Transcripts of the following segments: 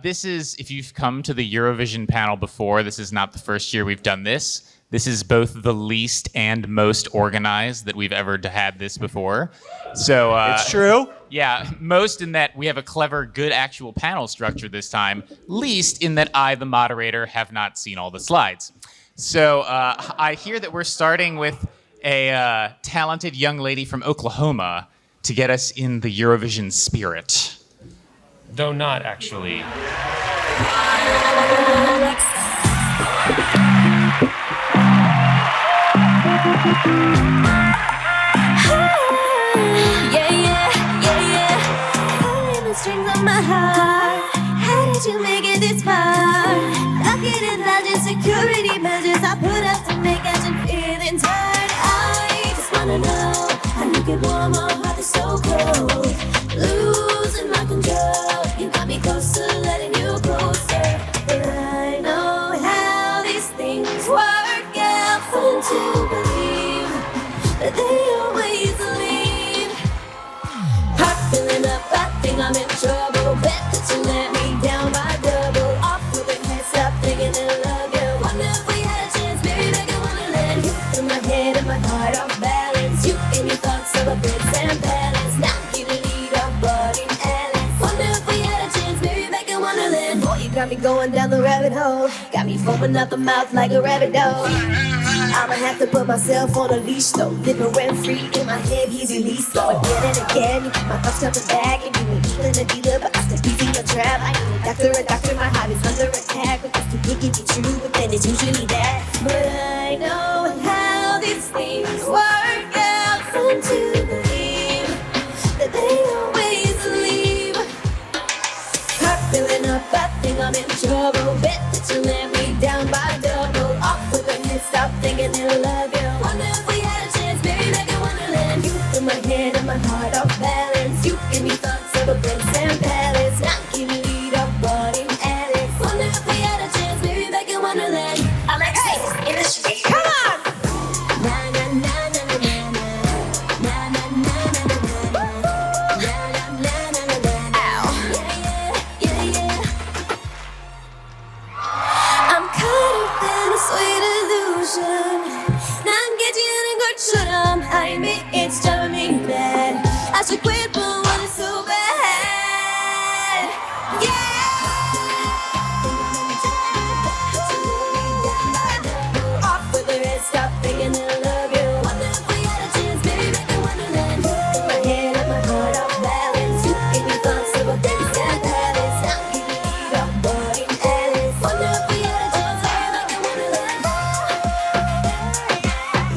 this is, if you've come to the Eurovision panel before, this is not the first year we've done this. This is both the least and most organized that we've ever had this before. So it's true. Yeah, most in that we have a clever, good actual panel structure this time. Least in that I, the moderator, have not seen all the slides. So I hear that we're starting with a talented young lady from Oklahoma to get us in the Eurovision spirit. Though not actually. Pulling the strings of my heart. How did you make it this far? Lucky to dodge security measures I put up to make action feelings hurt. I just wanna know how you get warm, my heart is so cold. Losing my control, you got me closer, letting you closer. But I know how these things work out. Fun to believe that they always leave. Heart filling up, I think I'm in trouble. Bet that you let me down by double. Off with the head, stop thinking I love you. Wonder if we had a chance, maybe make it wonderland. You in my head and my heart off balance. You and your thoughts of a prince and palace. Now you the lead of Bud and Alice. Wonder if we had a chance, maybe make it wonderland. Boy, you got me going down the rabbit hole. Got me foaming out the mouth like a rabbit dog. I'ma have to put myself on a leash though. Living rent free in my head, he's released. Go again and again, my thoughts coming back. And you ain't even a dealer, but I still be in your trap. I need a doctor, my heart is under attack. But it's too big to be true, but then it's usually that. But I know how these things work out. Fun to believe that they always leave. Heart filling up, I think I'm in trouble. Bet that you let me down by double. Off with the head, stop thinking they'll love you. Wonder if we had a chance, baby, make it wonderland. You in my head and my heart off balance. You give me thoughts of a prince and palace. Now you the lead of Bud and Alice. Wonder if we had a chance, baby, make it wonderland. Alexis in the street, come on! Na na na na na na na. Na na na na na na na. Na na na na na na. Ow. Yeah, yeah, yeah. I'm caught up in a sweet illusion. 남겨지는 것처럼 I admit it's driving me mad. I should quit, but want it so bad. Yeah. Off with the red, stop thinking I love you. Wonder if we had a chance, baby, make it wonderland. In my head and my heart off balance. You gave me thoughts of a dance and palace. Now you the lead of Bud and Alice. Wonder if we had a chance, baby, make it wonderland.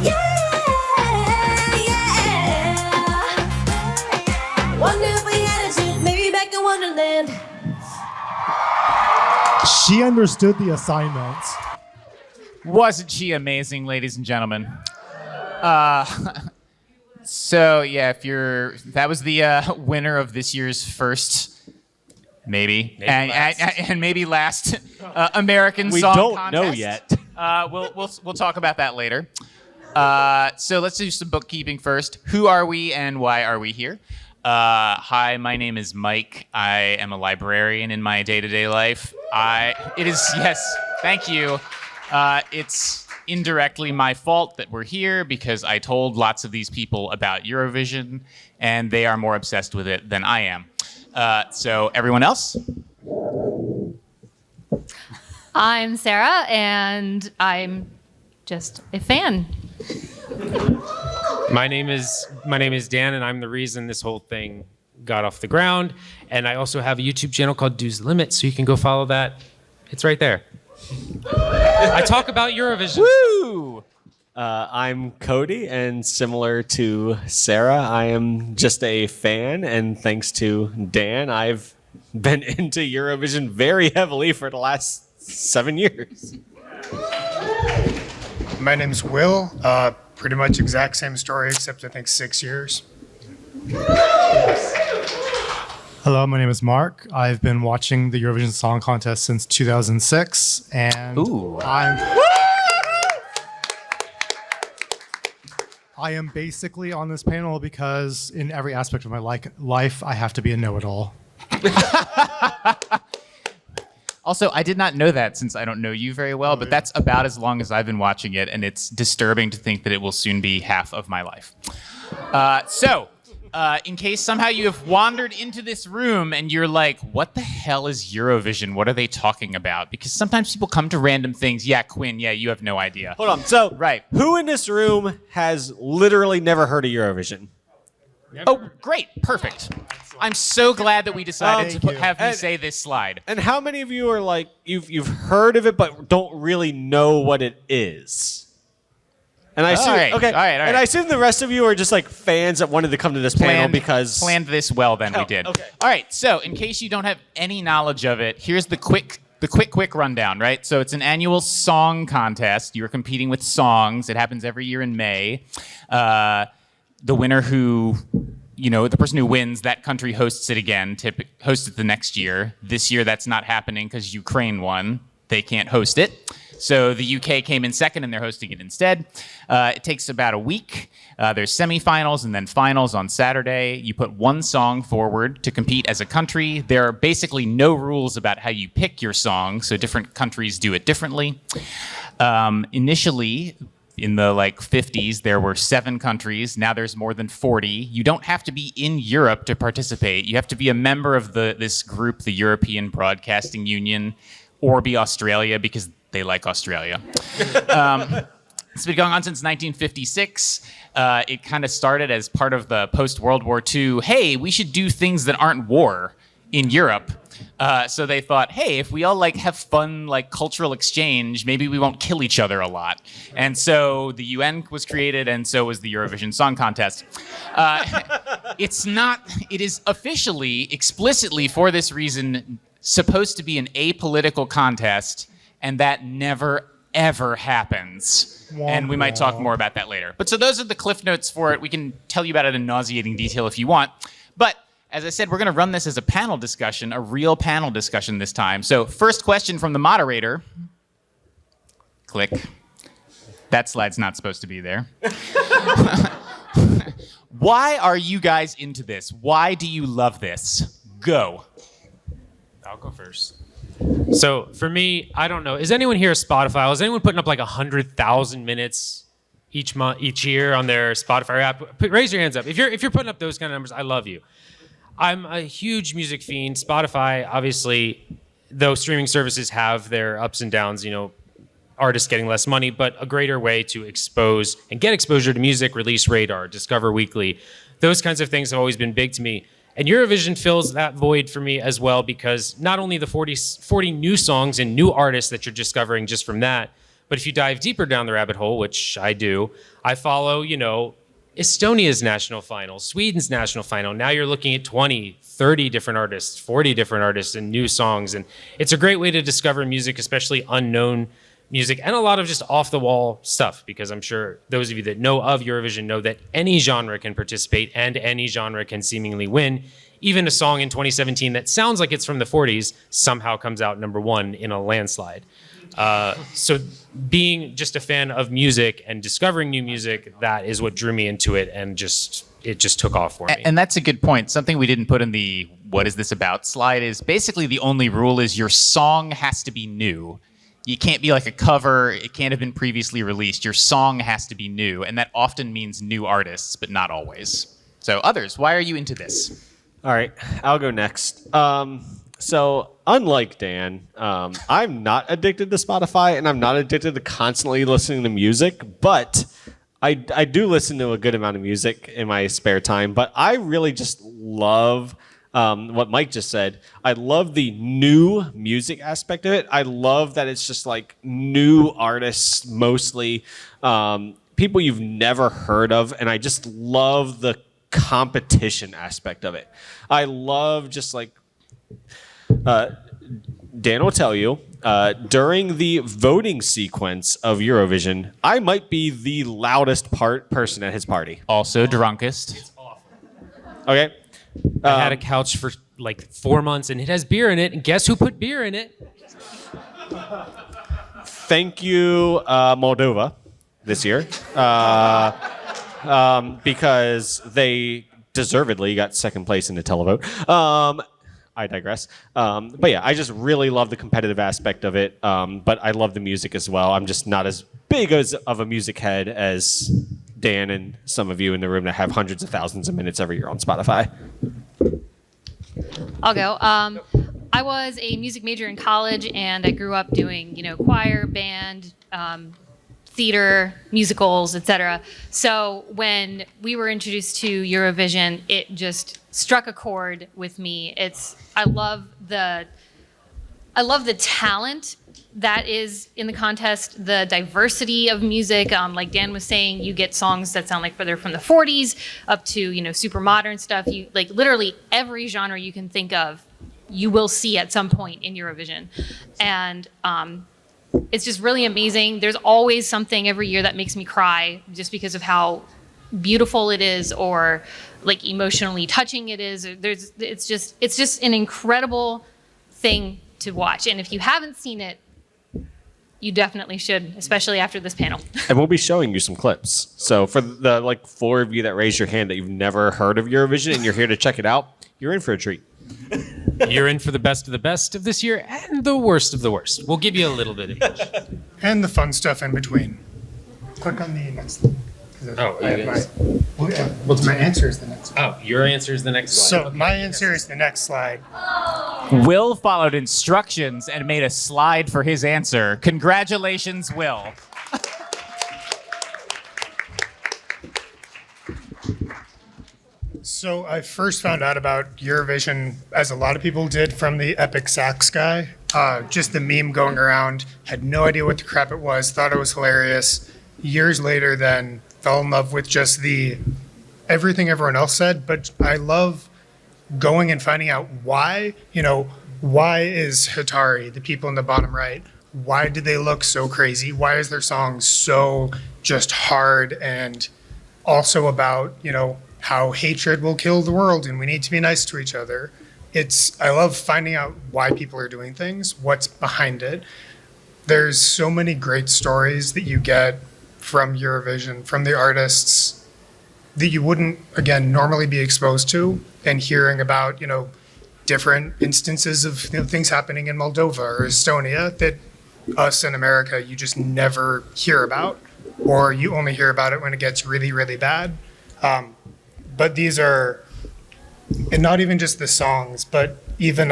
Yeah, yeah. Wonder if we had a chance, maybe back in Wonderland. She understood the assignments. Wasn't she amazing, ladies and gentlemen? So yeah, that was the winner of this year's first, maybe and maybe last American Song Contest. We don't know yet. We'll talk about that later. So let's do some bookkeeping first. Who are we and why are we here? Hi, my name is Mike. I am a librarian in my day-to-day life. Yes, thank you. It's indirectly my fault that we're here because I told lots of these people about Eurovision and they are more obsessed with it than I am. So everyone else? I'm Sarah and I'm just a fan. My name is Dan, and I'm the reason this whole thing got off the ground. And I also have a YouTube channel called Dues the Limit, so you can go follow that. It's right there. I talk about Eurovision. Woo! I'm Cody, and similar to Sarah, I am just a fan. And thanks to Dan, I've been into Eurovision very heavily for the last 7 years. My name's Will. Pretty much exact same story, except I think 6 years. Hello, my name is Mark. I've been watching the Eurovision Song Contest since 2006, and I am basically on this panel because in every aspect of my life, I have to be a know-it-all. Also, I did not know that since I don't know you very well, but that's about as long as I've been watching it, and it's disturbing to think that it will soon be half of my life. In case somehow you have wandered into this room and you're like, what the hell is Eurovision? What are they talking about? Because sometimes people come to random things. Yeah, Quinn, yeah, you have no idea. Hold on. So, Right. who in this room has literally never heard of Eurovision? Oh, great. Perfect. I'm so glad that we decided to Thank you. have me say this slide. And how many of you are like you've heard of it but don't really know what it is? And I assume All right, okay, all right. and I assume the rest of you are just like fans that wanted to come to this panel because planned this well, then we did. okay. All right. So, in case you don't have any knowledge of it, here's the quick rundown. Right. So it's an annual song contest. You're competing with songs. It happens every year in May. The winner the person who wins, that country hosts it again. Hosts it the next year. This year, that's not happening because Ukraine won. They can't host it. So the UK came in second, and they're hosting it instead. It takes about a week. There's semifinals and then finals on Saturday. You put one song forward to compete as a country. There are basically no rules about how you pick your song, so different countries do it differently. Initially, in the 50s, there were 7 countries. Now there's more than 40. You don't have to be in Europe to participate. You have to be a member of this group, the European Broadcasting Union, or be Australia because they like Australia. It's been going on since 1956. It kind of started as part of the post-World War II, hey, we should do things that aren't war in Europe. So they thought, hey, if we all have fun cultural exchange, maybe we won't kill each other a lot. And so the UN was created, and so was the Eurovision Song Contest. It is officially, explicitly for this reason, supposed to be an apolitical contest, and that never, ever happens. And we might talk more about that later. But so those are the cliff notes for it. We can tell you about it in nauseating detail if you want. But as I said, we're going to run this as a panel discussion, a real panel discussion this time. So first question from the moderator. Click. That slide's not supposed to be there. Why are you guys into this? Why do you love this? Go. I'll go first. So for me, I don't know. Is anyone here Spotify? Is anyone putting up 100,000 minutes each year on their Spotify app? Raise your hands up. If you're putting up those kind of numbers, I love you. I'm a huge music fiend. Spotify, obviously, though streaming services have their ups and downs, artists getting less money, but a greater way to expose and get exposure to music, release radar, Discover Weekly. Those kinds of things have always been big to me. And Eurovision fills that void for me as well, because not only the 40 new songs and new artists that you're discovering just from that, but if you dive deeper down the rabbit hole, which I do, I follow, Estonia's national final, Sweden's national final. Now you're looking at 20, 30 different artists, 40 different artists and new songs. And it's a great way to discover music, especially unknown music, and a lot of just off-the-wall stuff, because I'm sure those of you that know of Eurovision know that any genre can participate and any genre can seemingly win. Even a song in 2017 that sounds like it's from the 40s somehow comes out number 1 in a landslide. So being just a fan of music and discovering new music, that is what drew me into it, and it just took off for me. And that's a good point. Something we didn't put in the what is this about slide is basically the only rule is your song has to be new. You can't be like a cover. It can't have been previously released. Your song has to be new, and that often means new artists, but not always. So others, why are you into this? All right, I'll go next. So unlike Dan, I'm not addicted to Spotify, and I'm not addicted to constantly listening to music, but I do listen to a good amount of music in my spare time. But I really just love what Mike just said. I love the new music aspect of it. I love that it's just new artists, mostly people you've never heard of, and I just love the competition aspect of it. I love just Dan will tell you, during the voting sequence of Eurovision, I might be the loudest person at his party. Also drunkest. Okay. I had a couch for 4 months, and it has beer in it, and guess who put beer in it? Thank you, Moldova, this year, because they deservedly got second place in the televote. I digress. But yeah, I just really love the competitive aspect of it. But I love the music as well. I'm just not as big of a music head as Dan and some of you in the room that have hundreds of thousands of minutes every year on Spotify. I'll go. I was a music major in college, and I grew up doing, choir, band, theater, musicals, etc. So when we were introduced to Eurovision, it just struck a chord with me. I love the talent that is in the contest, the diversity of music. Like Dan was saying, you get songs that sound like they're from the 40s up to, super modern stuff. You like literally every genre you can think of, you will see at some point in Eurovision. And it's just really amazing. There's always something every year that makes me cry just because of how beautiful it is or like emotionally touching it is. It's just an incredible thing to watch. And if you haven't seen it, you definitely should, especially after this panel. And we'll be showing you some clips. So for the 4 of you that raised your hand that you've never heard of Eurovision and you're here to check it out, you're in for a treat. You're in for the best of this year and the worst of the worst. We'll give you a little bit of each. And the fun stuff in between. Click on the next one. My answer is the next one. Oh, your answer is the next slide. So my answer is the next slide. Will followed instructions and made a slide for his answer. Congratulations, Will. So I first found out about Eurovision, as a lot of people did, from the Epic Sax guy. Just the meme going around. Had no idea what the crap it was. Thought it was hilarious. Years later, then fell in love with just everything everyone else said. But I love going and finding out why. Why is Hatari, the people in the bottom right, why do they look so crazy? Why is their song so just hard and also about, how hatred will kill the world and we need to be nice to each other. I love finding out why people are doing things, what's behind it. There's so many great stories that you get from Eurovision, from the artists that you wouldn't, again, normally be exposed to, and hearing about, different instances of things happening in Moldova or Estonia that us in America, you just never hear about, or you only hear about it when it gets really, really bad. But these are, and not even just the songs, but even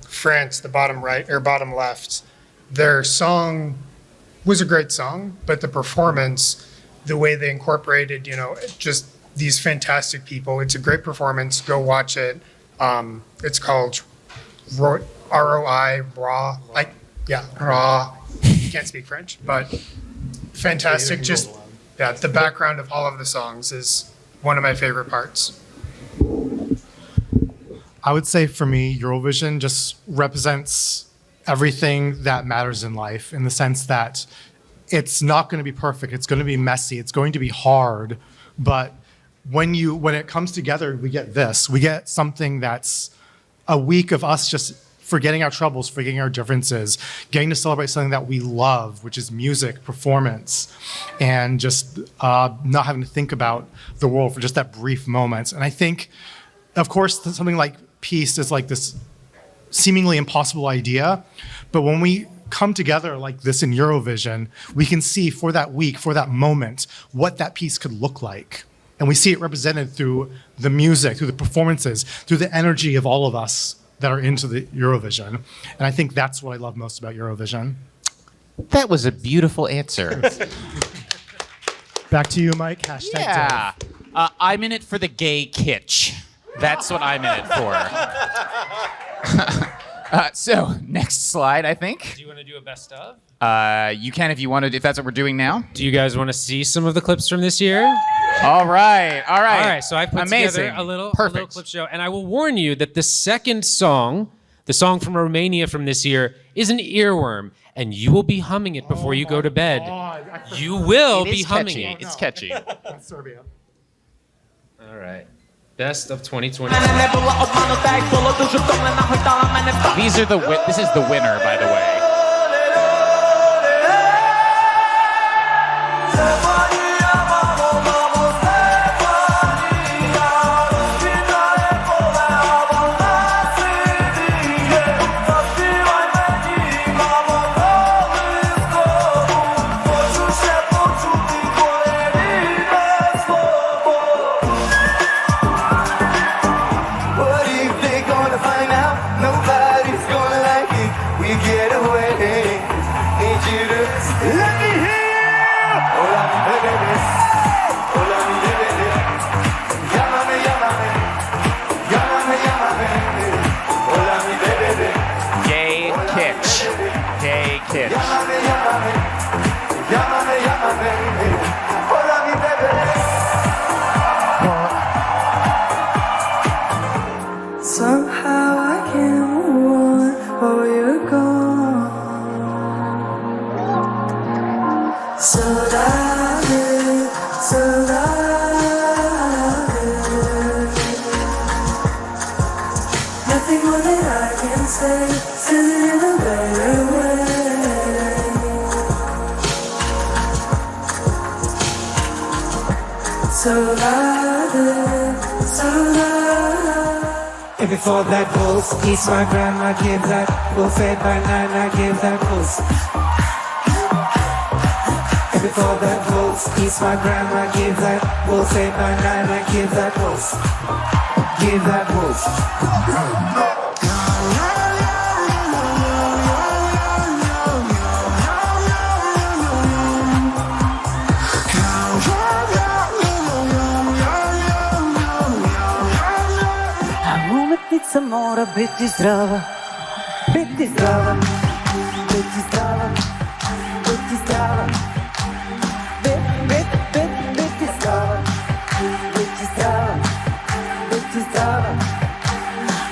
France, the bottom right or bottom left, their song was a great song, but the performance, the way they incorporated, just these fantastic people. It's a great performance. Go watch it. It's called ROI, Raw. Raw. Can't speak French, but fantastic. Just, the background of all of the songs is one of my favorite parts. I would say for me, Eurovision just represents everything that matters in life, in the sense that it's not going to be perfect. It's going to be messy. It's going to be hard. But when it comes together, we get this. We get something that's a week of us just forgetting our troubles, forgetting our differences, getting to celebrate something that we love, which is music, performance, and just not having to think about the world for just that brief moment. And I think, of course, something like peace is like this seemingly impossible idea, but when we come together like this in Eurovision, we can see for that week, for that moment, what that peace could look like. And we see it represented through the music, through the performances, through the energy of all of us that are into the Eurovision. And I think that's what I love most about Eurovision. That was a beautiful answer. Back to you, Mike. Hashtag Yeah. I'm in it for the gay kitsch. That's what I'm in it for. So, next slide, I think. Do you want to do a best of? You can if you want to, if that's what we're doing now. Do you guys want to see some of the clips from this year? All right. All right, so I put Amazing. together a little Perfect. clip show, and I will warn you that the second song, the song from Romania from this year, is an earworm, and you will be humming it before you go to bed. You will be humming catchy. it. It's catchy. That's Serbia. All right. Best of 2020. This is the winner, by the way. you get away. Need you to let me hear you. Hola mi baby, hola mi baby. Llámame, llámame, llámame, llámame. Hola mi baby. Gay kitsch. Gay kitsch. Llámame, llámame, llámame, llámame. Hola mi baby. Somehow I can't move on while you're gone. So darling, so darling. Nothing more that I can say, says it in a better way. So darling, so darling. And before that wolf eats my grandma, give that wolf fed by night, I give that wolf. And before that wolf eats my grandma, give that wolf fed by night, I give that wolf. Give that wolf. Umetnica mora biti zdrava, biti zdrava, biti zdrava, biti zdrava, biti zdrava, biti zdrava, biti zdrava.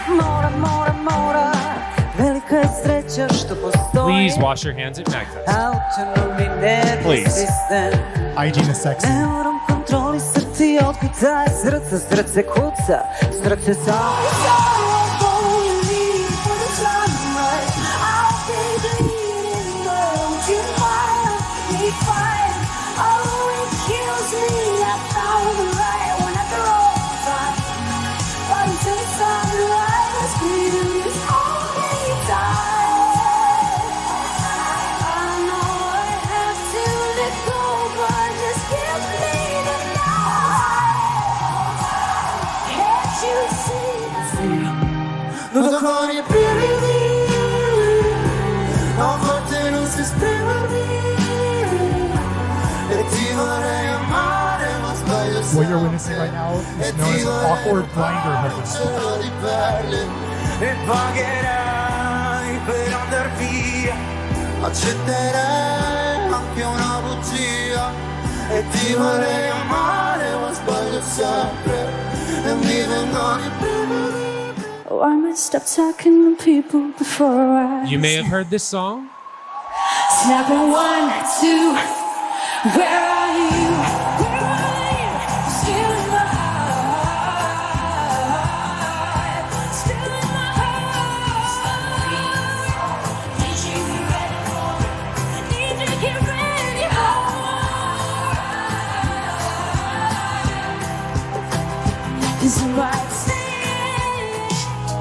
Mora, mora, mora, velika je sreća što postoji. Please wash your hands at MAGFest. Autonomni nervni Please. sistem. Hygiene is sexy. Ne moram kontrolisati otkucaj, srce kuca, srce samo. Non so con i brividi, a volte non si esprimermi. E ti vorrei amare, ma sbaglio What you're witnessing right now is known as an awkward blinder moment. solo di perle. E pagherai per andar via. Accetterei anche una bugia. E ti vorrei amare, ma sbaglio sempre. E mi vengono i brividi. Oh, I might stop talking to people before I You may have heard this song. Snapping 1, 2. Where are you? Where are you? Still in my heart. Still in my heart. Need you to get ready for. Need you to get ready for. This is right.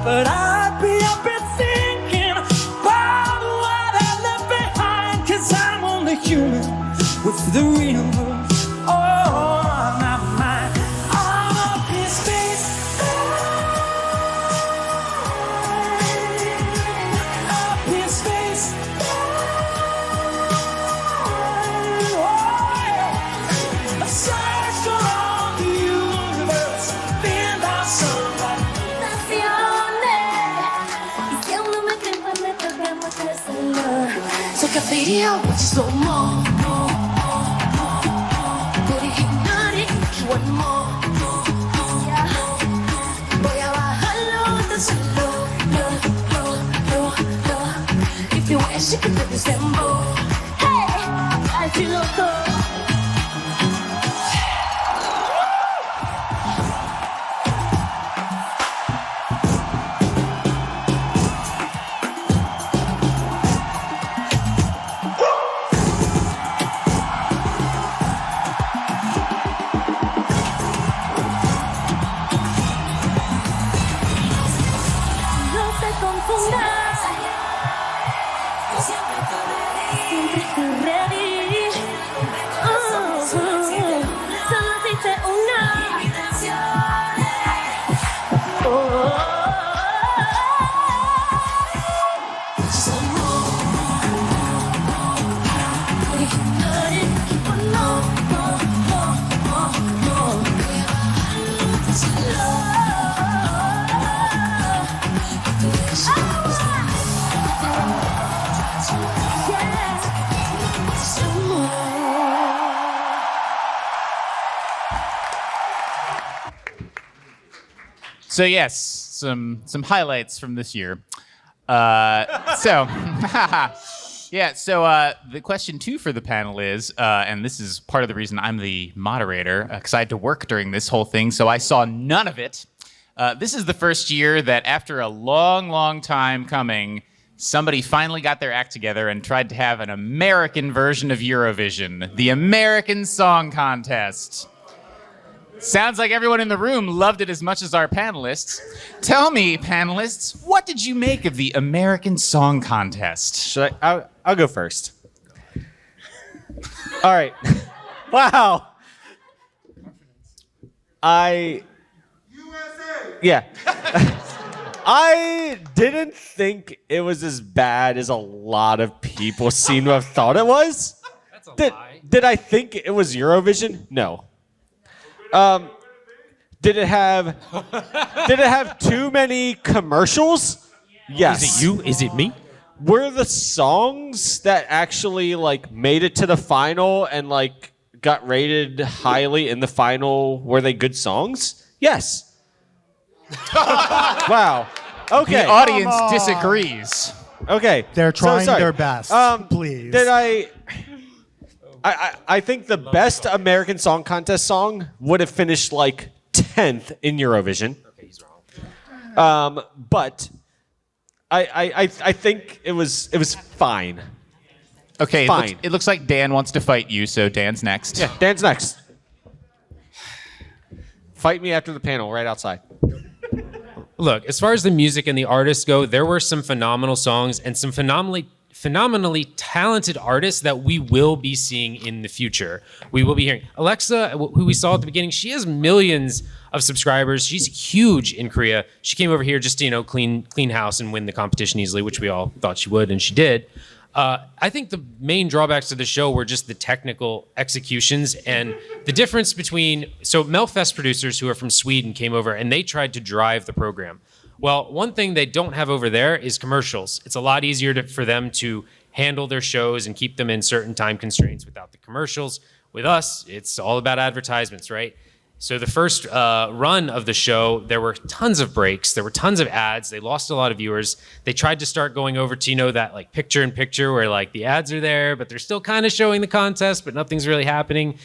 But I'd be up and thinking about what I left behind. 'Cause I'm only human with the real world. Oh, not mine. I'm up in space. Up in space. Oh, a search around the universe. Been down somebody. So que video, what you so more. Put it hypnotic, you want more. Yeah. Voy a bajarlo de solo, no. If you wish you could do this tempo. Hey, I feel loco. Siempre estoy ready. Solo existe una. Oh. So yes, some highlights from this year. So the question 2 for the panel is, and this is part of the reason I'm the moderator, because I had to work during this whole thing, so I saw none of it. This is the first year that after a long, long time coming, somebody finally got their act together and tried to have an American version of Eurovision, the American Song Contest. Sounds like everyone in the room loved it as much as our panelists. Tell me, panelists, what did you make of the American Song Contest? I'll go first. All right. Wow. Yeah. I didn't think it was as bad as a lot of people seem to have thought it was. That's a Did, lie. did I think it was Eurovision? No. Did it have too many commercials? Yes. Is it you? Is it me? Were the songs that actually like made it to the final and like got rated highly in the final, were they good songs? Yes. Wow. Okay. The audience disagrees. Okay. They're So trying sorry. their best. Please. Did I think the best American Song Contest song would have finished like 10th in Eurovision. Okay, he's wrong. But I think it was fine. Okay, Fine. it looks like Dan wants to fight you, so Dan's next. Yeah, Dan's next. Fight me after the panel right outside. Look, as far as the music and the artists go, there were some phenomenal songs and some phenomenally talented artists that we will be seeing in the future. We will be hearing Alexa, who we saw at the beginning. She has millions of subscribers. She's huge in Korea. She came over here just to clean house and win the competition easily, which we all thought she would, and she did. I think the main drawbacks to the show were just the technical executions and the difference between. So MAGFest producers who are from Sweden came over and they tried to drive the program. Well, one thing they don't have over there is commercials. It's a lot easier for them to handle their shows and keep them in certain time constraints without the commercials. With us, it's all about advertisements, right? So the first run of the show, there were tons of breaks. There were tons of ads. They lost a lot of viewers. They tried to start going over to, that like picture in picture where like the ads are there, but they're still kind of showing the contest, but nothing's really happening.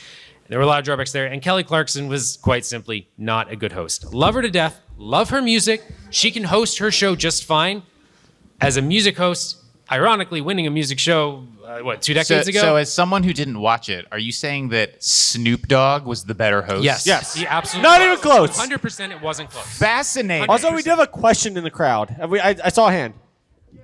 There were a lot of drawbacks there. And Kelly Clarkson was quite simply not a good host. Love her to death. Love her music. She can host her show just fine. As a music host, ironically winning a music show, 2 decades ago? So as someone who didn't watch it, are you saying that Snoop Dogg was the better host? Yes. He absolutely Not even close. 100% it wasn't close. Fascinating. Also, we do have a question in the crowd. I saw a hand. Yeah,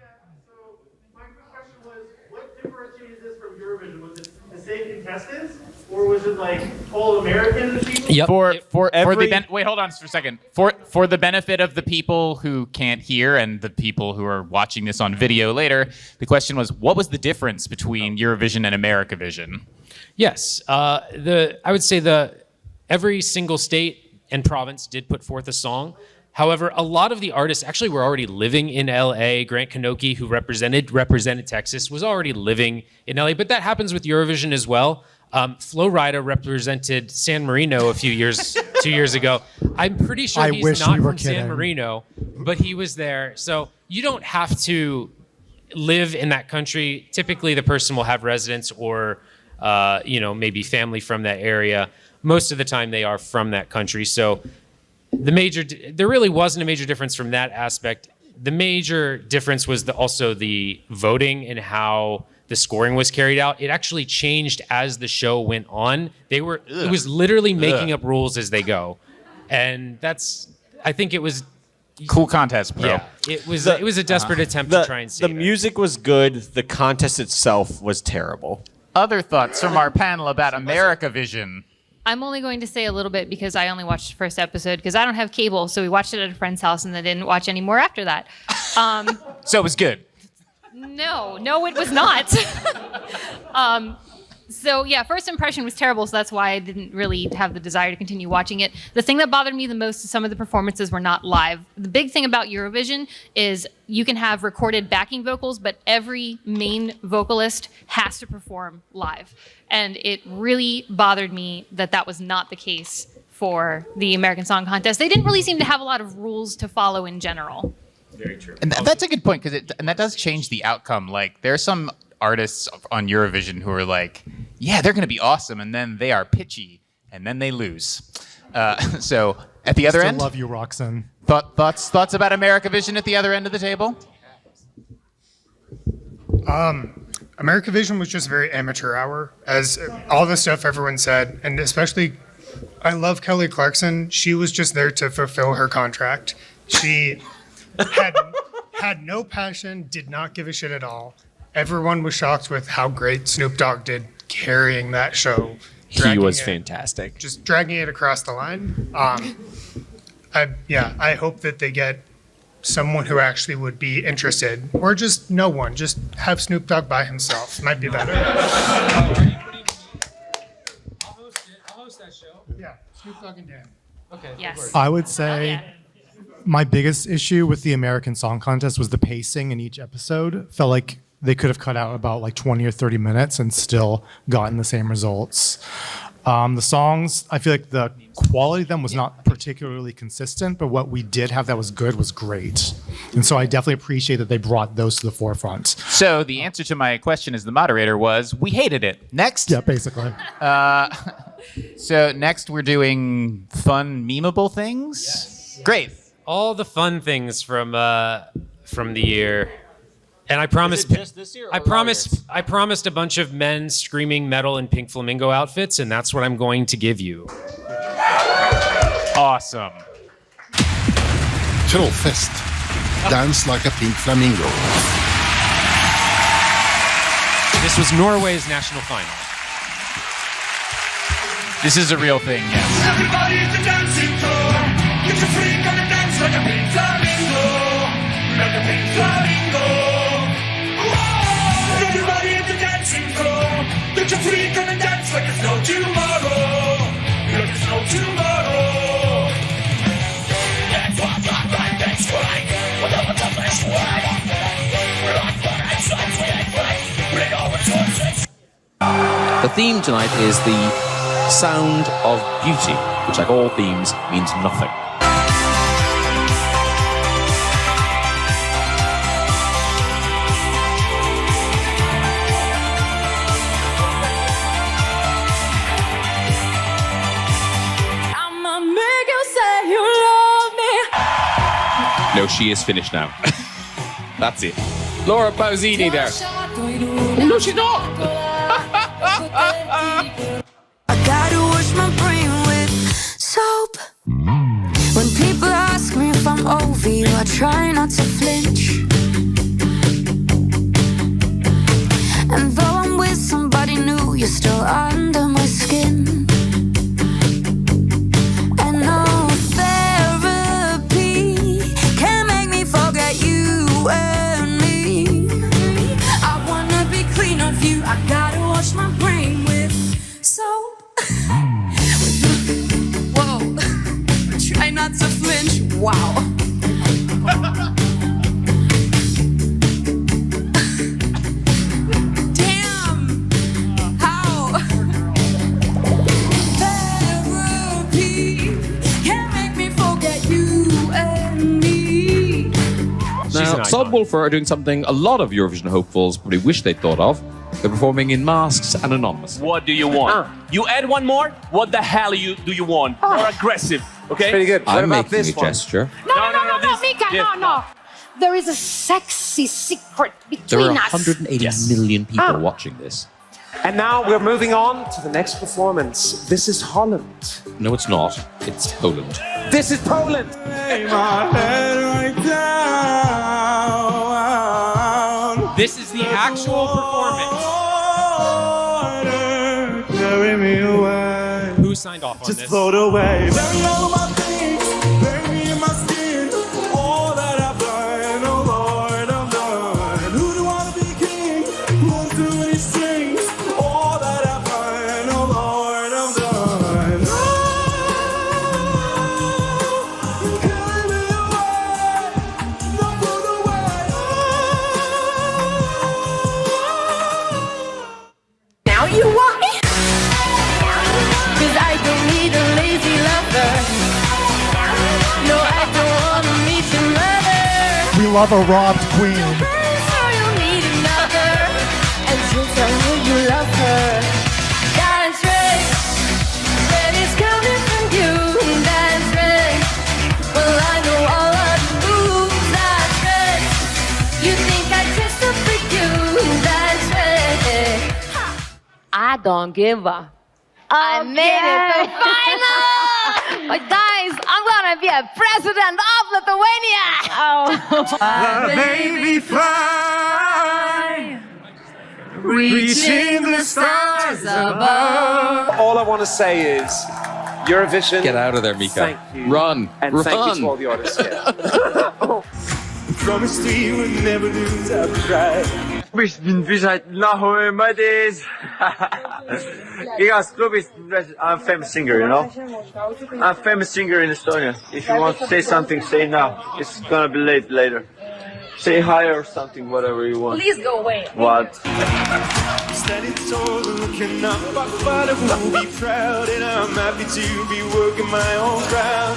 so my question was, what differentiates this from Eurovision? Was it the same contestants, or was it like all American people? Yep. For every- the wait, hold on for a second. For the benefit of the people who can't hear and the people who are watching this on video later, the question was, what was the difference between Eurovision and Americavision? Yes. I would say every single state and province did put forth a song. However, a lot of the artists actually were already living in LA. Grant Kanoki, who represented Texas, was already living in LA. But that happens with Eurovision as well. Flo Rida represented San Marino 2 years ago. I'm pretty sure I he's wish not we were from San kidding. Marino, but he was there. So you don't have to live in that country. Typically, the person will have residence or, maybe family from that area. Most of the time, they are from that country. So there really wasn't a major difference from that aspect. The major difference was also the voting and how the scoring was carried out. It actually changed as the show went on. It was literally making up rules as they go. And I think it was Cool contest, bro. Yeah, it was a desperate attempt to try and save the music was good. The contest itself was terrible. Other thoughts from our panel about Americavision? I'm only going to say a little bit because I only watched the first episode because I don't have cable. So we watched it at a friend's house and then didn't watch any more after that. So it was good. No, it was not. So yeah, first impression was terrible, so that's why I didn't really have the desire to continue watching it. The thing that bothered me the most is some of the performances were not live. The big thing about Eurovision is you can have recorded backing vocals, but every main vocalist has to perform live. And it really bothered me that was not the case for the American Song Contest. They didn't really seem to have a lot of rules to follow in general. Very true. And that's a good point because that does change the outcome. Like there are some artists on Eurovision who are like, yeah, they're going to be awesome, and then they are pitchy, and then they lose. So at the other Still end, love you, Roxanne. thoughts about Americavision at the other end of the table? Americavision was just very amateur hour, as all the stuff everyone said, and especially, I love Kelly Clarkson. She was just there to fulfill her contract. She had no passion, did not give a shit at all. Everyone was shocked with how great Snoop Dogg did carrying that show. He was fantastic. Just dragging it across the line. I hope that they get someone who actually would be interested, or just no one. Just have Snoop Dogg by himself. Might be better. I'll host that show. Yeah, Snoop Dogg and Dan. Okay. Yes. I would say my biggest issue with the American Song Contest was the pacing in each episode. Felt like they could have cut out about like 20 or 30 minutes and still gotten the same results. The songs, I feel like the quality of them was not particularly consistent, but what we did have that was good was great. And so I definitely appreciate that they brought those to the forefront. So the answer to my question as the moderator was, we hated it. Next. Yeah, basically. So next we're doing fun, memeable things. Yes. Great. All the fun things from the year. And I promised just this year or I promised a bunch of men screaming metal in pink flamingo outfits, and that's what I'm going to give you. Awesome. Trollfest. Dance like a pink flamingo. This was Norway's national final. This is a real thing, yes. Everybody's a dancing floor. Get your freak on the dance like a pink flamingo. Like a pink flamingo. Whoa! Everybody at the dancing floor. Get your freak on the dance like it's no tomorrow. Like it's no tomorrow. That's what I like, that's right. Whatever the best word. We're on fire, it's like we ain't right. Bring all resources. The theme tonight is the sound of beauty, which, like all themes, means nothing. I'ma make you say you love me. No, she is finished now. That's it. Laura Pausini there. No, she's not. I gotta wash my brain with soap. When people ask me if I'm over you, I try not to flinch. And though I'm with somebody new, you're still under my skin. And no therapy can make me forget you and me. I wanna be clean of you, I gotta wash my brain with soap. Whoa, try not to flinch. Wow. Damn, how? Therapy can make me forget you and me. Now, Subwoofer are doing something a lot of Eurovision hopefuls probably wish they'd thought of. They're performing in masks and anonymous. What do you want? You add one more? What the hell do you want? More aggressive, okay? Pretty good. I'm making a gesture. No, Mika, no. There is a sexy secret There are between us. 180 million people watching this. And now we're moving on to the next performance. This is Holland. No, it's not. It's Poland. This is Poland. This is the actual performance. Carry me away. Who signed off on Just this? float away. Bury all my things, bury me in my skin. All that I've done, oh Lord, I'm done. Who do I want to be king? Who's doing these strings? All that I've done, oh Lord, I'm done. Oh, carry me away. No, float away. Now you want me? 'Cause I don't need a lazy lover. love a robbed queen. I don't give a. I made it to final! But guys, I'm gonna be a president of Lithuania! Baby fly, reaching the stars above. All I want to say is, Eurovision. Get out of there, Mika. Thank you. Run. And Run. thank you to all the artists here. Promised we would never lose our pride. I'm a famous singer, you know? I'm a famous singer in Estonia. If you want to say something, say now. It's gonna be late later. Say hi or something, whatever you want. Please go away. What? Standing tall and looking up, my father will be proud, and I'm happy to be working my own crowd.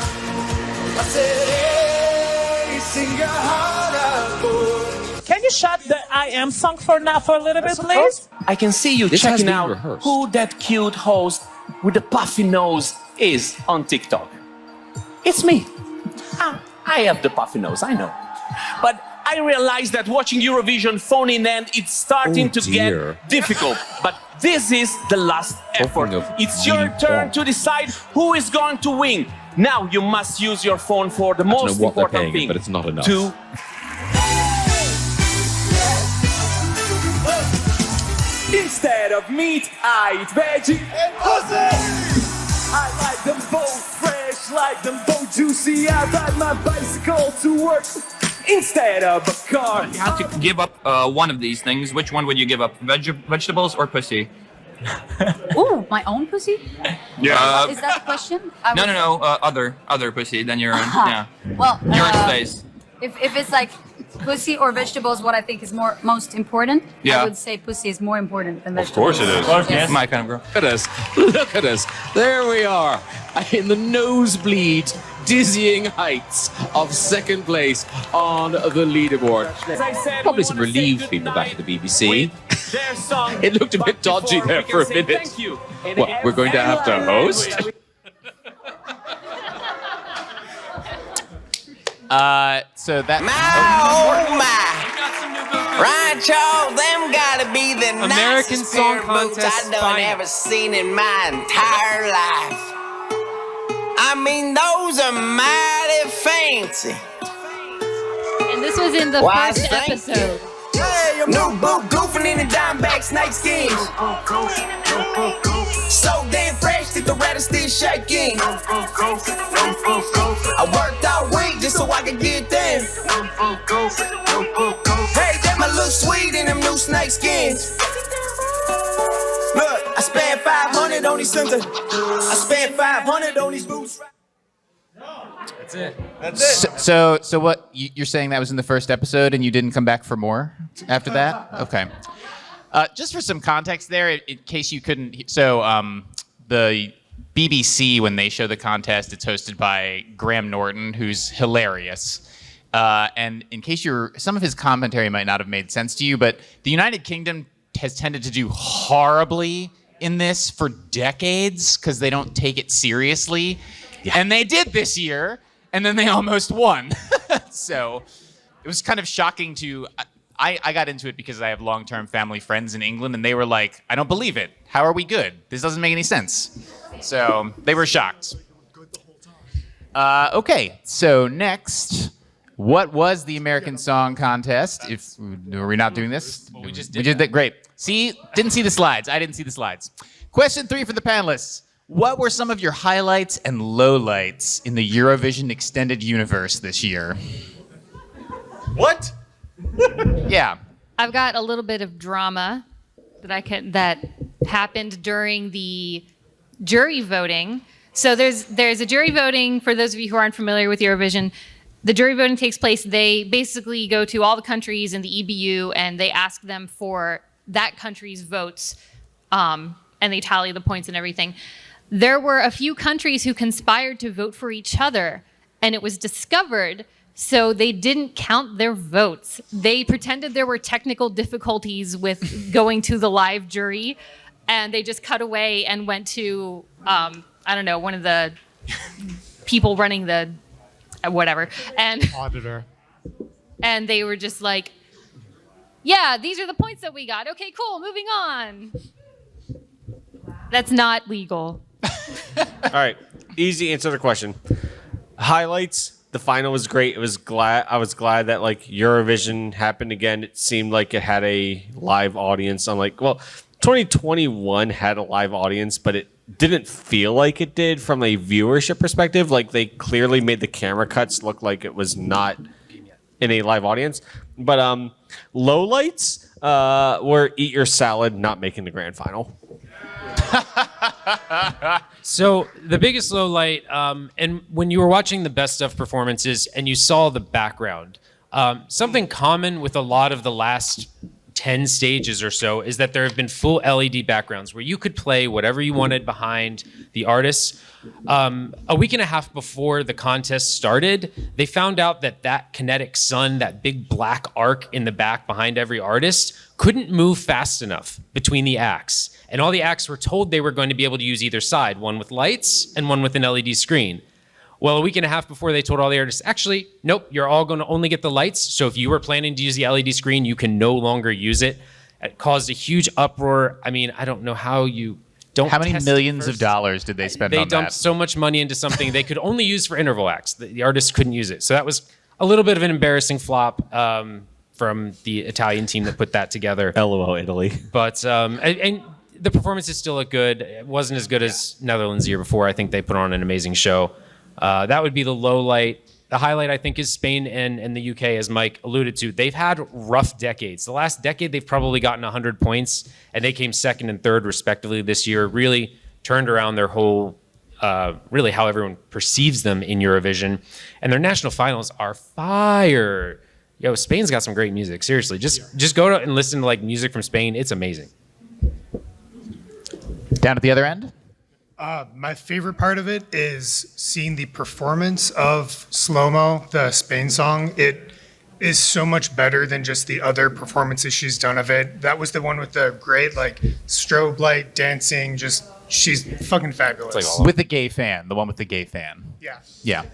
I said, hey, sing your heart out, boy. Can you shut the I Am song for now for a little bit, please? I can see you This has checking been out rehearsed. who that cute host with the puffy nose is on TikTok. It's me. I have the puffy nose, I know. But I realize that watching Eurovision phone in hand, it's starting to dear. get difficult. But this is the last effort. of It's your really turn bad. to decide who is going to win. Now you must use your phone for the I don't most know what they're important paying, thing. but it's not enough. To Instead of meat, I eat veggie and pussy. I like them both fresh, like them both juicy. I ride my bicycle to work instead of a car. If you had to give up one of these things, which one would you give up? Vegetables or pussy? Ooh, my own pussy? Yeah. Is that the question? No. Other pussy than your own. Yeah. Well, Your space. if it's like pussy or vegetables, what I think is most important, Yeah. I would say pussy is more important than vegetables. Yes. My kind of girl. Look at us. Look at us. There we are. In the nosebleed, dizzying heights of second place on the leaderboard. As I said, Probably we some wanna say relieved good people back at the night BBC. with their song, It looked a but bit dodgy before there we for a can say minute. thank you in What, we're going to have to every host? language. So that. Oh my! Rancho, them gotta be the American nicest Song pair of boots Contest I done final. ever seen in my entire life. I mean, those are mighty fancy. And this was in the Why, first thank you. episode. New boot goofing in the Diamondback snake skins. So damn fresh that the rat is still shaking. I worked all week just so I could get them. Hey, them a little sweet in them new snake skins. Look, I spent 500 on these centers. I spent 500 on these boots. That's it. So what you're saying that was in the first episode and you didn't come back for more after that? Okay. Just for some context there, in case you couldn't. So the BBC, when they show the contest, it's hosted by Graham Norton, who's hilarious. And in case some of his commentary might not have made sense to you, but the United Kingdom has tended to do horribly in this for decades because they don't take it seriously. Yeah. And they did this year, and then they almost won. So it was kind of shocking to... I got into it because I have long-term family friends in England, and they were like, I don't believe it. How are we good? This doesn't make any sense. So they were shocked. Okay, so next, what was the American Song Contest? Were we not doing this? Well, we just We did did that. Great. See, didn't see the slides. I didn't see the slides. Question 3 for the panelists. What were some of your highlights and lowlights in the Eurovision Extended Universe this year? What? Yeah. I've got a little bit of drama that happened during the jury voting. So there's a jury voting for those of you who aren't familiar with Eurovision. The jury voting takes place. They basically go to all the countries in the EBU and they ask them for that country's votes, and they tally the points and everything. There were a few countries who conspired to vote for each other, and it was discovered So they didn't count their votes. They pretended there were technical difficulties with going to the live jury, and they just cut away and went to, I don't know, one of the people running the whatever. And auditor. And they were just like, yeah, these are the points that we got. Okay, cool, moving on. That's not legal. All right, easy answer to the question. Highlights. The final was great. I was glad that like Eurovision happened again. It seemed like it had a live audience. 2021 had a live audience, but it didn't feel like it did from a viewership perspective. Like they clearly made the camera cuts look like it was not in a live audience. But lowlights were Eat Your Salad not making the grand final. So the biggest low light, and when you were watching the best of performances and you saw the background, something common with a lot of the last 10 stages or so is that there have been full LED backgrounds where you could play whatever you wanted behind the artists. A week and a half before the contest started, they found out that kinetic sun, that big black arc in the back behind every artist, couldn't move fast enough between the acts. And all the acts were told they were going to be able to use either side, one with lights and one with an LED screen. Well, a week and a half before, they told all the artists, actually, nope, you're all going to only get the lights. So if you were planning to use the LED screen, you can no longer use it. It caused a huge uproar. I mean, I don't know how you don't. How many test millions first. of dollars did they spend They on dumped that? so much money into something they could only use for interval acts. The artists couldn't use it. So that was a little bit of an embarrassing flop from the Italian team that put that together. LOL, Italy. But and the performances still look good. It wasn't as good as Netherlands the year before. I think they put on an amazing show. That would be the low light. The highlight, I think, is Spain and the UK, as Mike alluded to. They've had rough decades. The last decade, they've probably gotten 100 points, and they came second and third, respectively, this year. Really turned around their whole, really how everyone perceives them in Eurovision. And their national finals are fire. Yo, Spain's got some great music. Seriously, just go and listen to like music from Spain. It's amazing. Down at the other end? My favorite part of it is seeing the performance of Slow Mo, the Spain song. It is so much better than just the other performances she's done of it. That was the one with the great like strobe light dancing. Just she's fucking fabulous. With the gay fan, the one with the gay fan. Yeah. Yeah.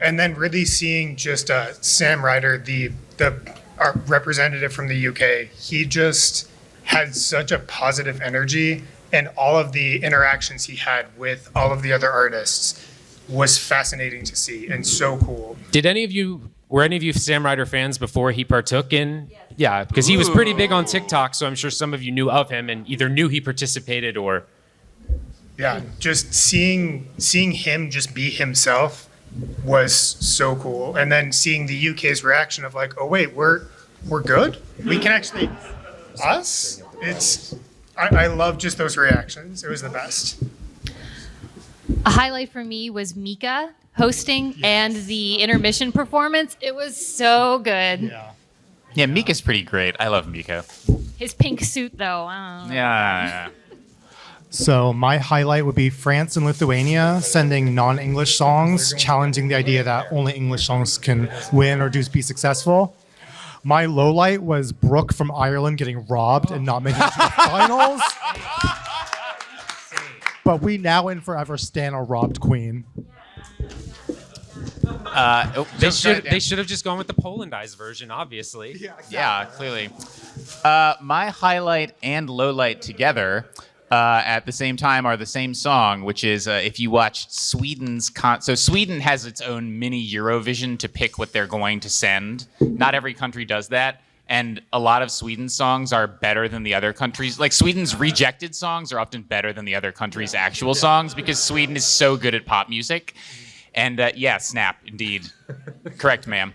And then really seeing just Sam Ryder, our representative from the UK, he just had such a positive energy, and all of the interactions he had with all of the other artists was fascinating to see and so cool. Were any of you Sam Ryder fans before he partook in? Yes. Yeah, because he was pretty big on TikTok, so I'm sure some of you knew of him and either knew he participated or. Yeah, just seeing him just be himself was so cool. And then seeing the UK's reaction of like, oh wait, we're good? We can actually us? I love just those reactions. It was the best. A highlight for me was Mika hosting and the intermission performance. It was so good. Yeah, Mika's pretty great. I love Mika. His pink suit, though. I don't know. Yeah. So my highlight would be France and Lithuania sending non-English songs, challenging the idea that only English songs can win or be successful. My low light was Brooke from Ireland getting robbed and not making it to the finals. But we now and forever stand a robbed queen. They should have just gone with the Polandized version, obviously. Yeah, clearly. My highlight and low light together at the same time are the same song, which is if you watch Sweden's so Sweden has its own mini Eurovision to pick what they're going to send. Not every country does that, and a lot of Sweden's songs are better than the other countries. Like Sweden's rejected songs are often better than the other countries' actual songs because Sweden is so good at pop music. And yeah, snap, indeed. Correct, ma'am.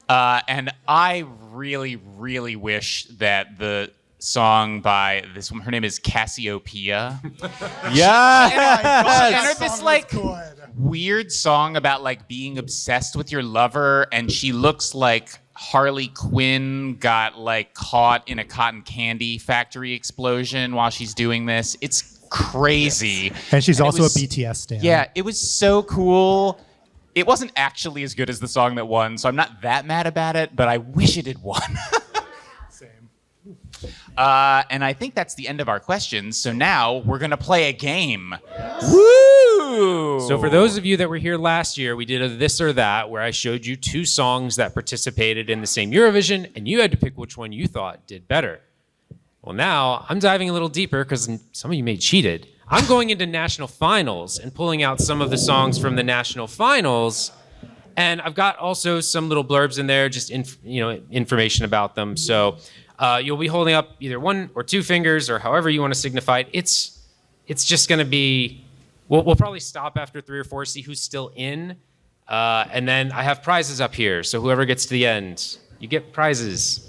And I really, really wish that the song by this woman, her name is Cassiopeia. Yeah. She entered this like weird song about like being obsessed with your lover, and she looks like Harley Quinn got like caught in a cotton candy factory explosion while she's doing this. It's crazy. And she's also a BTS stan. Yeah, it was so cool. It wasn't actually as good as the song that won, so I'm not that mad about it, but I wish it had won. Same. And I think that's the end of our questions. So now we're going to play a game. Woo! So for those of you that were here last year, we did a this or that where I showed you 2 songs that participated in the same Eurovision, and you had to pick which one you thought did better. Well, now I'm diving a little deeper because some of you may have cheated. I'm going into national finals and pulling out some of the songs from the national finals. And I've got also some little blurbs in there, just information about them. So you'll be holding up either 1 or 2 fingers or however you want to signify it. It's just going to be, we'll probably stop after 3 or 4, see who's still in. And then I have prizes up here. So whoever gets to the end, you get prizes.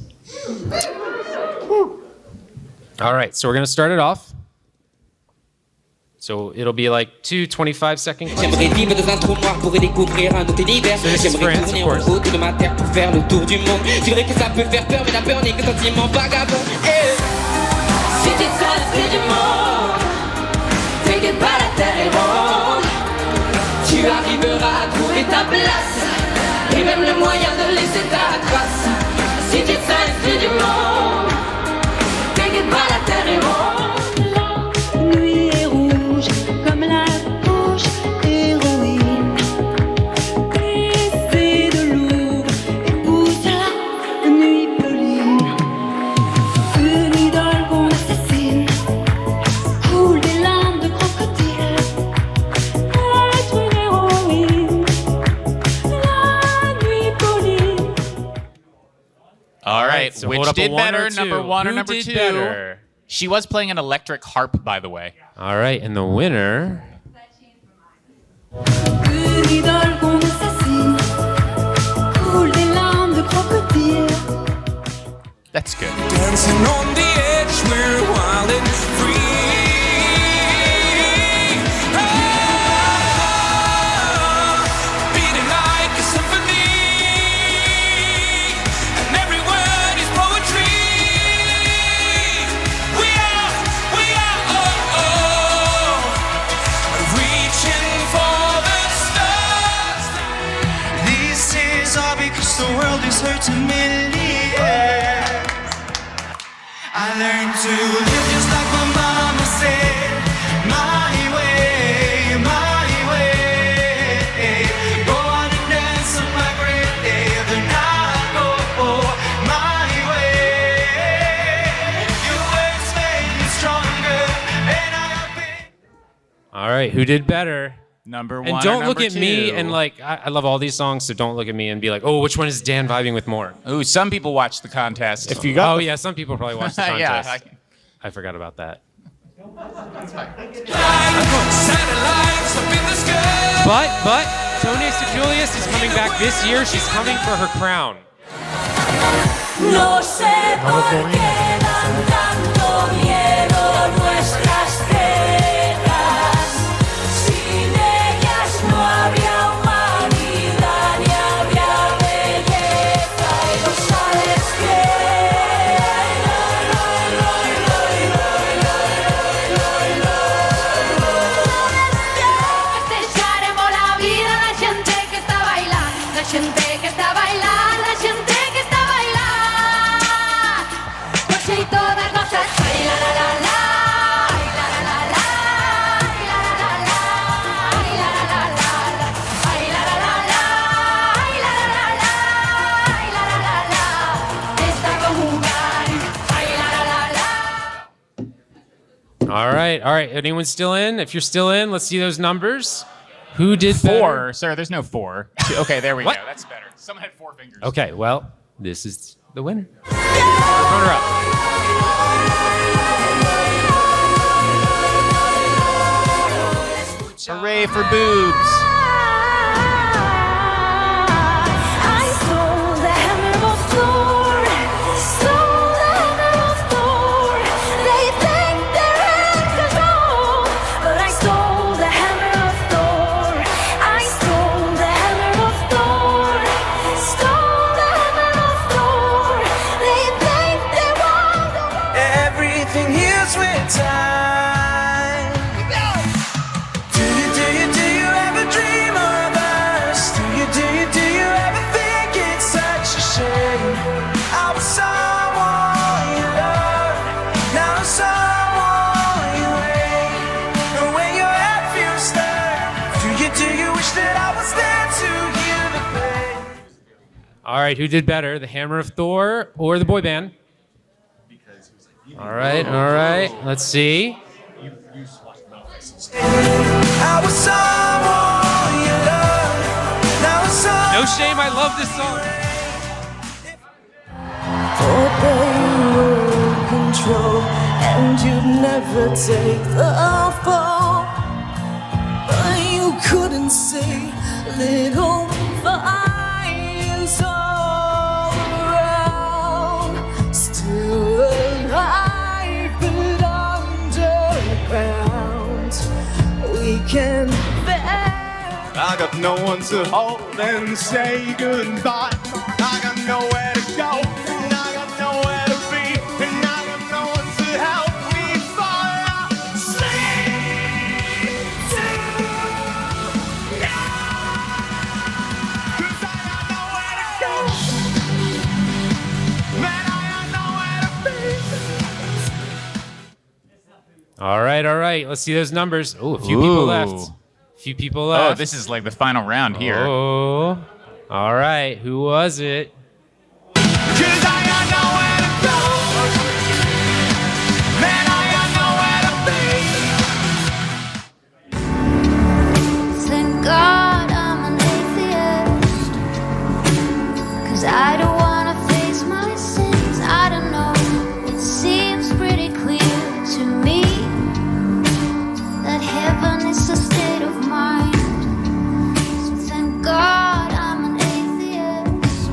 All right, so we're going to start it off. So it'll be like 2 25-second clips. So this is France, of course. Tu arriveras à trouver ta place et même le moyen de laisser ta trace. Si tu te sens l'esprit du monde, t'inquiète pas, la terre est ronde. La nuit est rouge comme la bouche d'héroïne. Baiser de lourd, épouse la nuit pauline. Une idole qu'on assassine, coule des larmes de crocodile. Être une héroïne, la nuit pauline. All right, so which hold up a did 1 or better, 2? number 1 or Who number did 2? better? She was playing an electric harp, by the way. All right, and the winner. Une idole qu'on assassine, coule des larmes de crocodile. That's good. Dancing on the edge, we're wild and free. Beating like a symphony, and every word is poetry. We are, reaching for the stars. This is all because the world is hurting me. Yeah. I learned to live just like my mama said. My way, my way. Go on and dance on my great day. Then I go my way. Your words made me stronger, and I have been. All right, who did better? Number 1 And or don't look number at me 2? and like, I love all these songs, so don't look at me and be like, oh, which one is Dan vibing with more? Ooh, some people watch the contest. If you got yeah, some people probably watch the Yeah, contest. I forgot about that. Satellites up in the sky. But Tony Julius is coming back this year. She's coming for her crown. No sé por qué dan tanto miedo nuestras tierras. Sin ellas no habría humanidad ni habría belleza. Y lo sabes Festejaremos la vida, la gente que está bailando, la gente que está bailando, la gente que está bailando. Pues y todas cosas, ay la la la la, ay la la la la, ay la la la la, ay la la la la, ay la la la la, ay la la la la, ay la la la la. Está conjugar, ay la la la la. All right. Anyone still in? If you're still in, let's see those nurbers. Who did 4, better? sir. There's no 4. Okay, there we What? go. That's better. Someone had 4 fingers. Okay, well, this is the winner. Runner up. Hooray for boobs. I stole the hammer of Thor, stole the hammer of Thor. They think they're in control, but I stole the hammer of Thor. I stole the hammer of Thor, stole the hammer of Thor. They think they want the world. Everything heals with time. Do you ever dream? All right, who did better, the Hammer of Thor or the boy band? All right, all right. Let's see. No shame, I love this song. Thought they were in control, and you'd never take the fall. But you couldn't see little fires all around. Still alive, but underground. We can bear. I got no one to hold and say goodbye. I got nowhere to go, and I got nowhere to be, and I got no one to help me fall asleep tonight. 'Cause I got nowhere to go, man, I got nowhere to be. All right. Let's see those numbers. Oh, a few people left. Few people left. Oh, this is like the final round here. Oh, all right. Who was it? 'Cause I got nowhere to go, man, I got nowhere to be. Thank God I'm an atheist, 'cause I don't wanna face my sins. I don't know, it seems pretty clear to me that heaven is a state of mind. So thank God I'm an atheist,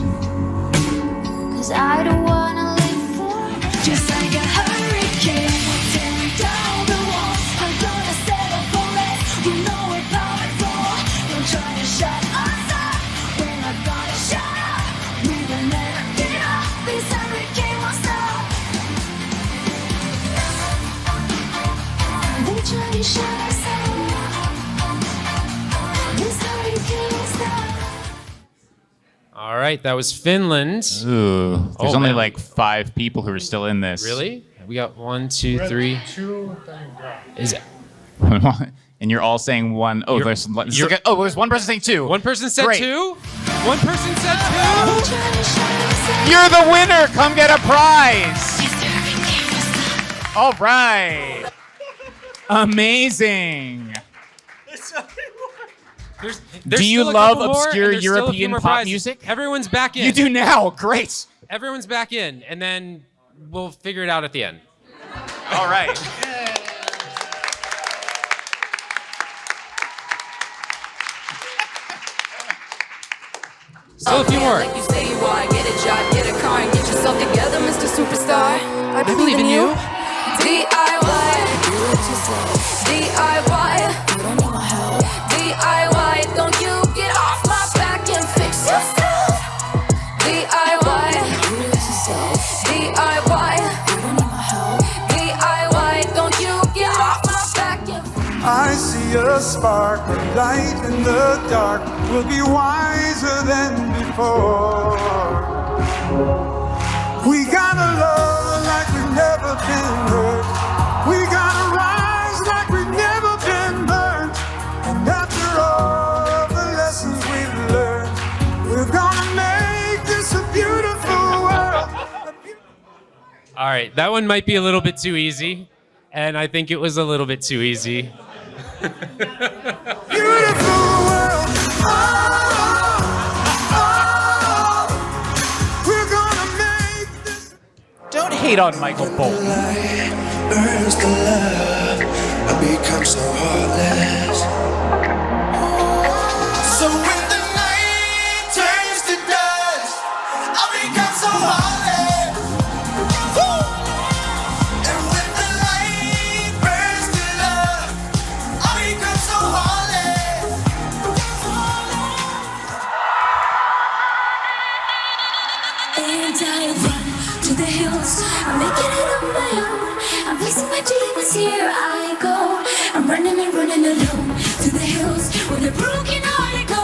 'cause I don't wanna live for just like a hurricane. We'll tear down the walls. I'm gonna settle for less. You know we're powerful. Don't try to shut us up. We're not gonna shut up. We will never give up. This hurricane won't stop. They try to shut us up. This hurricane won't stop. All right, that was Finland. Ooh, there's Oh, only man. like 5 people who are still in this. Really? We got 1, 2, 3. Is it? And you're all saying one. Oh, there's one person saying 2. One person said Great. 2. One person said 2. You're the winner. Come get a prize. All right. Amazing. There's Do you still a love couple more, obscure and there's still a few European more pop prizes. music? Everyone's back in. You do now. Great. Everyone's back in, and then we'll figure it out at the end. All right. Still a few more. Like you say you want, get a job, get a car, and get yourself together, Mr. Superstar. I believe in you. DIY. DIY. You don't need my help. DIY. Don't you get off my back and fix yourself. DIY. DIY. You don't need my help. DIY. Don't you get off my back and I see a spark, a light in the dark. We'll be wiser than before. We gotta love like we've never been hurt. We gotta rise like we've never been burned. And after all of the lessons we've learned, we're gonna make this a beautiful world. All right, that one might be a little bit too easy, and I think it was a little bit too easy. Beautiful world. We're gonna make this. Don't hate on Michael Bolton. Burns the love. I become so heartless. So when the night turns to dust, I become so heartless. Woo! And when the light burns to love, I become so heartless. And I run to the hills. I'm making it on my own. I'm facing my demons, here I go. I'm running and running alone to the hills where the broken hearted go.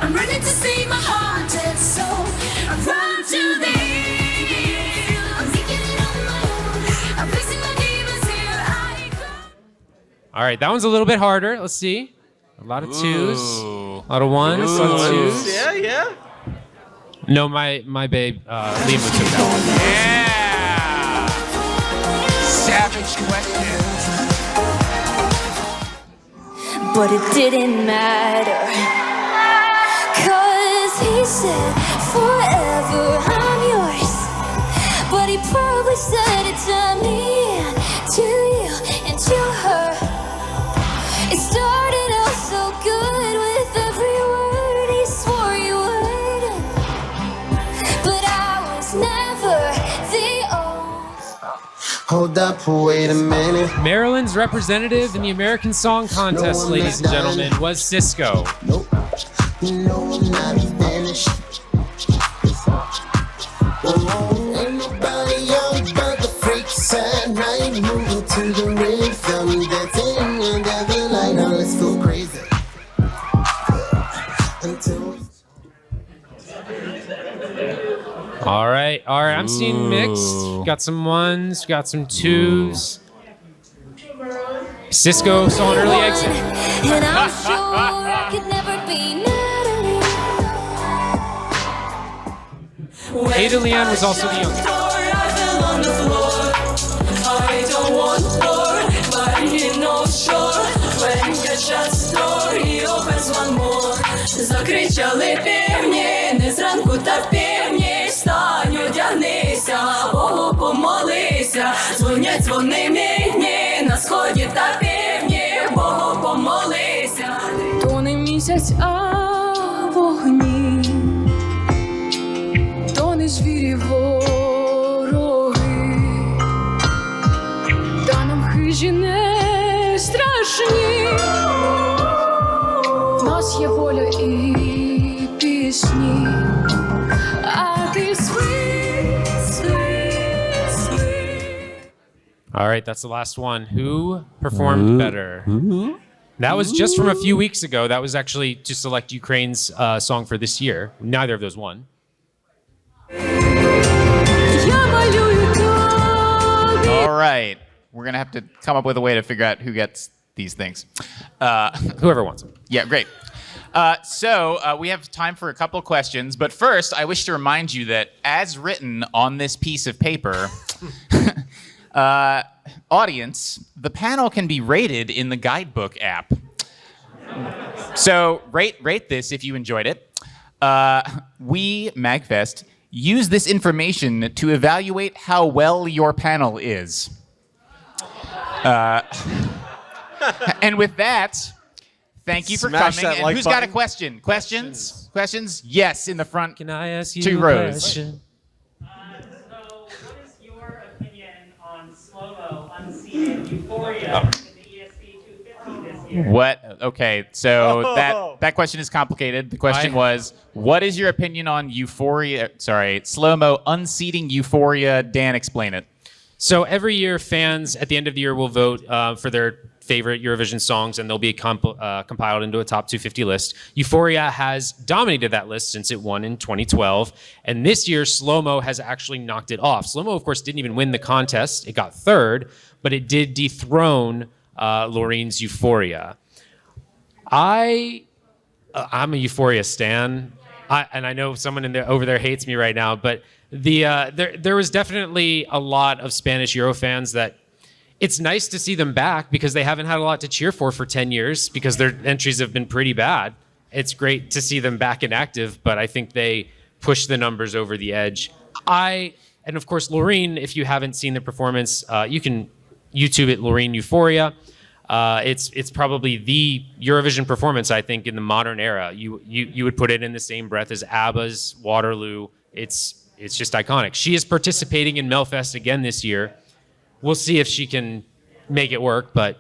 I'm running to save my haunted soul. I run to the hills. I'm making it on my own. I'm facing my demons, here I go. All right, that one's a little bit harder. Let's see. A lot of twos. Ooh. A lot of ones. A lot of twos. Yeah. No, my babe, Liam took that one. Yeah. Savage question. But it didn't matter, 'cause he said forever I'm yours. But he probably said it to me, and to you, and to her. It started out so good with every word he swore you would. But I was never the only. Hold up, wait a minute. Maryland's representative in the American Song Contest, ladies and gentlemen, was Cisco. Nope. No, I'm not finished. Ain't nobody young but the freaks at night, moving to the rhythm, dancing under the light. Now let's go crazy. Until All right. I'm seeing mixed. Got some ones, got some twos. Cisco saw an early exit. And I'm sure I could never be Natalie. Ada Leanne was also the youngest. I don't want more, but he knows sure. When catches door, he opens one more. Закричали півні, не зранку та півні. Встань, одягнися, Богу помолися. Дзвонять вони мігні, на сході та півні. Богу помолися. То не місяць, а вогні. То не звірі вороги. Та нам хижі не страшні. В нас є воля і пісні. А ти sweet, sweet, sweet. All right, that's the last one. Who performed better? That was just from a few weeks ago. That was actually to select Ukraine's song for this year. Neither of those won. All right. We're going to have to come up with a way to figure out who gets these things. Whoever wants them. Yeah, great. So we have time for a couple questions, but first I wish to remind you that as written on this piece of paper, audience, the panel can be rated in the guidebook app. So rate this if you enjoyed it. We, MAGFest, use this information to evaluate how well your panel is. And with that, thank you for Smash coming. that And like who's got a button. question? Questions? Questions? Yes, in the front. Can I ask you 2 a rows. question? So, what is your opinion on slow-mo unseated Euphoria in the ESC 250 this year? What? Okay, so that question is complicated. The question was, what is your opinion on Euphoria? Sorry, slow-mo unseating Euphoria. Dan, explain it. So every year, fans at the end of the year will vote for their favorite Eurovision songs, and they'll be compiled into a top 250 list. Euphoria has dominated that list since it won in 2012, and this year, Slow-Mo has actually knocked it off. Slow-Mo, of course, didn't even win the contest. It got third, but it did dethrone Loreen's Euphoria. I'm a Euphoria stan, and I know someone over there hates me right now, but there was definitely a lot of Spanish Euro fans that it's nice to see them back because they haven't had a lot to cheer for 10 years because their entries have been pretty bad. It's great to see them back and active, but I think they push the numbers over the edge. And of course, Loreen, if you haven't seen the performance, you can YouTube it, Loreen Euphoria. It's probably the Eurovision performance, I think, in the modern era. You would put it in the same breath as ABBA's Waterloo. It's just iconic. She is participating in MAGFest again this year. We'll see if she can make it work. But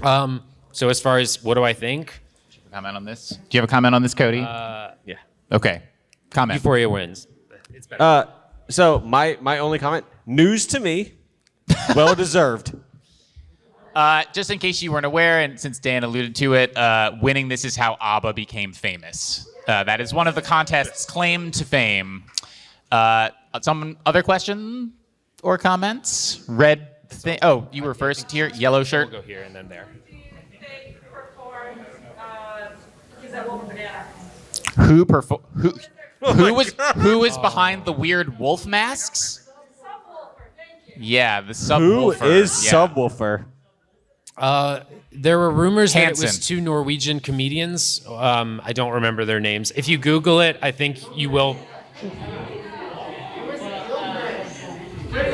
so as far as what do I think? Comment on this? Do you have a comment on this, Cody? Yeah. Okay. Comment. Euphoria wins. It's better. So my only comment, news to me, well deserved. Just in case you weren't aware, and since Dan alluded to it, winning this is how ABBA became famous. That is one of the contest's claim to fame. Some other question or comments? Red thing. Oh, you were first here. Yellow shirt. We'll go here and then there. Who performed? Who? Who was behind the weird wolf masks? Yeah, the Who subwoofer. is yeah. subwoofer? There were rumors that it was Hanson. 2 Norwegian comedians. I don't remember their names. If you Google it, I think you will.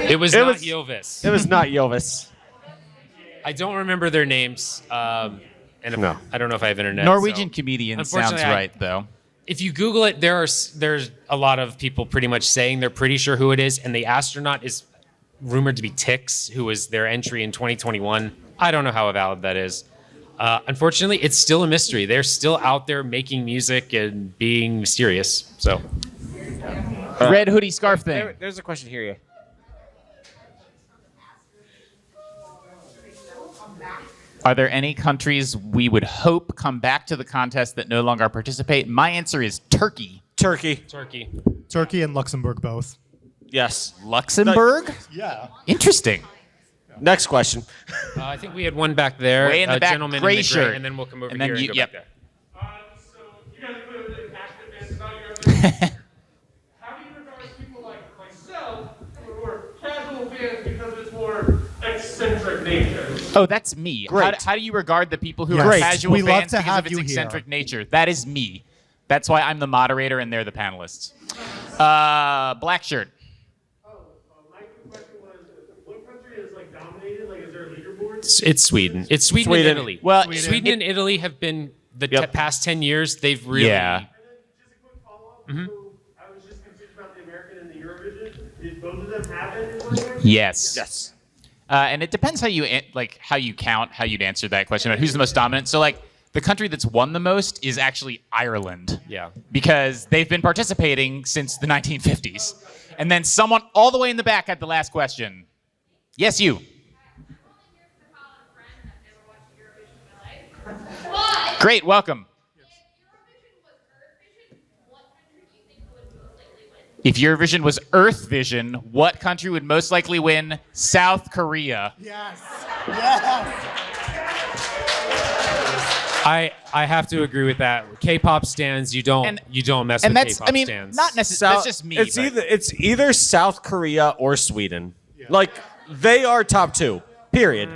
It was not Ylvis. It was not Ylvis. I don't remember their names. And No. I don't know if I have internet. Norwegian so- comedian sounds Unfortunately, right, though. If you Google it, there's a lot of people pretty much saying they're pretty sure who it is, and the astronaut is rumored to be Tix, who was their entry in 2021. I don't know how valid that is. Unfortunately, it's still a mystery. They're still out there making music and being mysterious. So, Red hoodie scarf thing. There's a question here. Yeah. Are there any countries we would hope come back to the contest that no longer participate? My answer is Turkey. Turkey. Turkey and Luxembourg both. Yes. Luxembourg? Yeah. Interesting. Next question. I think we had one back there. Way in the a back, gentleman gray in the shirt. gray, and then we'll come over And here then and you- go yep. back there. You guys are clearly passionate fans about Eurovision. How do you regard people like myself who are casual fans because of its more eccentric nature? Oh, that's me. Great. How do you regard the people who Yes. are Great. casual We love fans to because have of its you here. eccentric nature? That is me. That's why I'm the moderator and they're the panelists. Black shirt. My question was, what country is like dominated? Like, is there a leaderboard? It's Sweden. It's Sweden, Sweden. and Italy. Well, Sweden and Italy have been the past 10 years. They've really. Yeah. And then just a quick follow-up. So I was just confused about the American and the Eurovision. Did both of them happen in one year? Yes. Yes. And it depends how you how you count, how you'd answer that question about who's the most dominant. So like the country that's won the most is actually Ireland. Yeah. Because they've been participating since the 1950s. And then someone all the way in the back had the last question. Yes, you. Great, welcome. If Eurovision was Earth Vision, what country would most likely win? South Korea. Yes. Yes. I have to agree with that. K-pop stands, you don't mess with that's, K-pop I mean, stands. not necessarily. That's just me. It's but- either South Korea or Sweden. Like they are top 2. Period.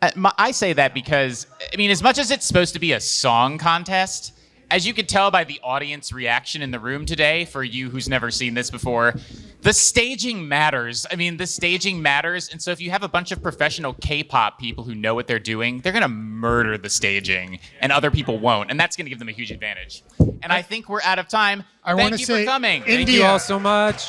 I say that because, I mean, as much as it's supposed to be a song contest, as you could tell by the audience reaction in the room today, for you who's never seen this before, the staging matters. I mean, the staging matters. And so if you have a bunch of professional K-pop people who know what they're doing, they're going to murder the staging and other people won't. And that's going to give them a huge advantage. And I think we're out of time. I want Thank to you say for coming. Thank you all so much.